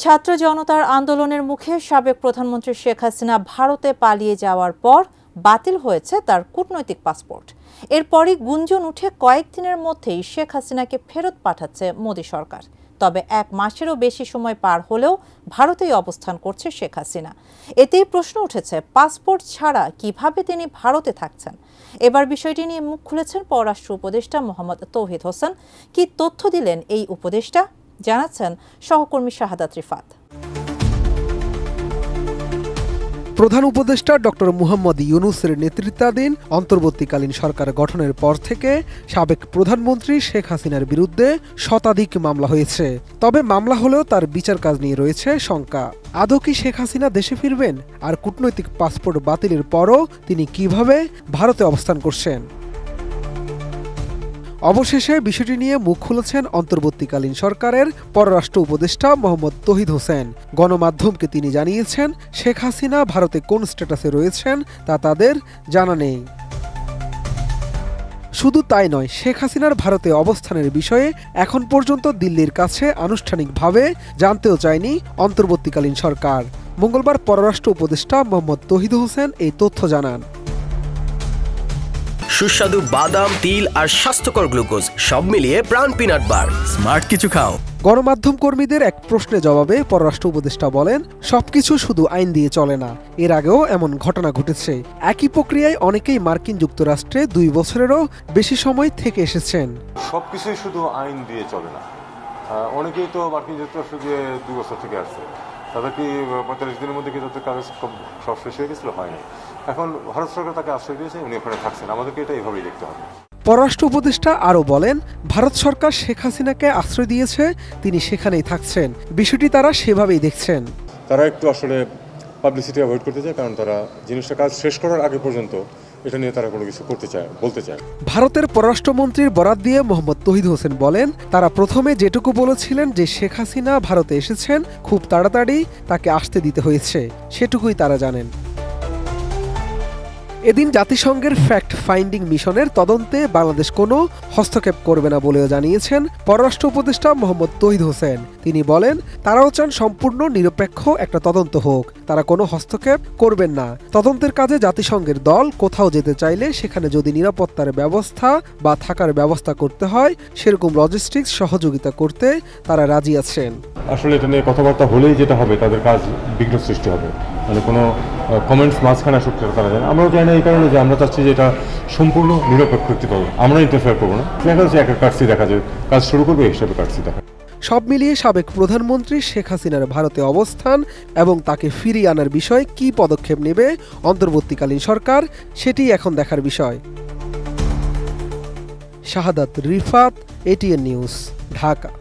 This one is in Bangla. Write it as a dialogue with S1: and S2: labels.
S1: ছাত্র জনতার আন্দোলনের মুখে সাবেক প্রধানমন্ত্রী শেখ হাসিনা ভারতে পালিয়ে যাওয়ার পর বাতিল হয়েছে তার কূটনৈতিক পাসপোর্ট। এরপরই গুঞ্জন উঠে কয়েকদিনের মধ্যেই শেখ হাসিনাকে ফেরত পাঠাচ্ছে মোদি সরকার। তবে 1 মাসেরও বেশি সময় পার হলেও ভারতেই অবস্থান করছে শেখ হাসিনা। এতেই প্রশ্ন উঠেছে, পাসপোর্ট ছাড়া কিভাবে তিনি ভারতে থাকছেন। এবার বিষয়টি নিয়ে মুখ খুলেছেন পররাষ্ট্র উপদেষ্টা মোহাম্মদ তৌহিদ হোসেন। কি তথ্য দিলেন এই উপদেষ্টা, জানাচ্ছেন সহকর্মী শাহাদাত রিফাত।
S2: প্রধান উপদেষ্টা ডক্টর মুহাম্মদ ইউনূসের নেতৃত্বাধীন অন্তর্বর্তীকালীন সরকার গঠনের পর থেকে সাবেক প্রধানমন্ত্রী শেখ হাসিনার বিরুদ্ধে শতাধিক মামলা হয়েছে। তবে মামলা হলেও তার বিচার কাজ নিয়ে রয়েছে শঙ্কা। আদৌ কি শেখ হাসিনা দেশে ফিরবেন? আর কূটনৈতিক পাসপোর্ট বাতিলের পরও তিনি কিভাবে ভারতে অবস্থান করছেন? অবশেষে বিষয়টি নিয়ে মুখ খুলেছেন অন্তর্বর্তীকালীন সরকারের পররাষ্ট্র উপদেষ্টা মোহাম্মদ তৌহিদ হোসেন। গণমাধ্যমকে তিনি জানিয়েছেন, শেখ হাসিনা ভারতে কোন স্ট্যাটাসে রয়েছেন তা তাদের জানা নেই। শুধু তাই নয়, শেখ হাসিনার ভারতে অবস্থানের বিষয়ে এখন পর্যন্ত দিল্লির কাছে আনুষ্ঠানিকভাবে জানতেও চায়নি অন্তর্বর্তীকালীন সরকার। মঙ্গলবার পররাষ্ট্র উপদেষ্টা মোহাম্মদ তৌহিদ হোসেন এই তথ্য জানান।
S3: সুস্বাদু বাদাম, তিল আর স্বাস্থ্যকর গ্লুকোজ সব মিলিয়ে প্রাণ পিনাট বার। স্মার্ট কিছু খাও।
S2: গণমাধ্যম কর্মীদের এক প্রশ্নের জবাবে পররাষ্ট্র উপদেষ্টা বলেন, সবকিছু শুধু আইন দিয়ে চলে না। এর আগেও এমন ঘটনা ঘটেছে। একই প্রক্রিয়ায় অনেকেই মার্কিন যুক্তরাষ্ট্রে 2 বছরেরও বেশি সময় থেকে এসেছেন।
S4: সবকিছুই শুধু আইন দিয়ে চলে না। অনেকেই তো মার্কিন যুক্তরাষ্ট্রে গিয়ে 2 বছর থেকে আসছে। তাদের কি 45 দিনের মধ্যে কি তাদের কাগজ সব শেষ হয়ে গেছিল? হয়নি। এখন ভারত সরকার তাকে আশ্রয় দিয়েছে, উনি ওখানে থাকছেন। আমাদেরকে এটা এইভাবেই দেখতে হবে।
S2: পররাষ্ট্র উপদেষ্টা আরও বলেন, ভারত সরকার শেখ হাসিনাকে আশ্রয় দিয়েছে, তিনি সেখানেই থাকছেন। বিষয়টি তারা সেভাবেই দেখছেন।
S4: তারা একটু আসলে পাবলিসিটি অ্যাভয়েড করতে চায়, কারণ তারা জিনিসটা কাজ শেষ করার আগে পর্যন্ত এটা নিয়ে তারা কোনো কিছু করতে চায়, বলতে চায়।
S2: ভারতের পররাষ্ট্রমন্ত্রীর বরাত দিয়ে মোহাম্মদ তৌহিদ হোসেন বলেন, তারা প্রথমে যেটুকু বলেছিলেন যে শেখ হাসিনা ভারতে এসেছেন, খুব তাড়াতাড়ি তাকে আসতে দিতে হয়েছে, সেটুকুই তারা জানেন। এদিন জাতিসংঘের ফ্যাক্ট ফাইন্ডিং মিশনের তদন্তে বাংলাদেশ কোনো হস্তক্ষেপ করবে না বলেও জানিয়েছেন পররাষ্ট্র উপদেষ্টা মোহাম্মদ তৌহিদ হোসেন। তিনি বলেন, তারাও চান সম্পূর্ণ নিরপেক্ষ একটা তদন্ত হোক, তারা কোনো হস্তক্ষেপ করবেন না। তদন্তের কাজে জাতিসংঘের দল কোথাও যেতে চাইলে সেখানে যদি নিরাপত্তার ব্যবস্থা বা থাকার ব্যবস্থা করতে হয়, সেরকম লজিস্টিক্স সহযোগিতা করতে তারা রাজি আছেন।
S4: আসলে এটা নিয়ে কথাবার্তা হলেই যেটা হবে, তাদের কাজ বিঘ্ন সৃষ্টি হবে। মানে কোনো কমেন্টস মাঝখানে আসুক তারা জানে। আমরাও চাই না, এই কারণে যে আমরা চাচ্ছি যে এটা সম্পূর্ণ নিরপেক্ষ একটি তদন্ত। আমরা ইন্টারফেয়ার করবো না। দেখা যাচ্ছে একটা কাটসি দেখা যায়, কাজ শুরু করবে এই হিসাবে কাটসি দেখা।
S2: সব মিলিয়ে সাবেক প্রধানমন্ত্রী শেখ হাসিনার ভারতে অবস্থান এবং তাকে ফিরিয়ে আনার বিষয়ে কী পদক্ষেপ নেবে অন্তর্বর্তীকালীন সরকার, সেটি এখন দেখার বিষয়। শাহাদাত রিফাত, ATN নিউজ, ঢাকা।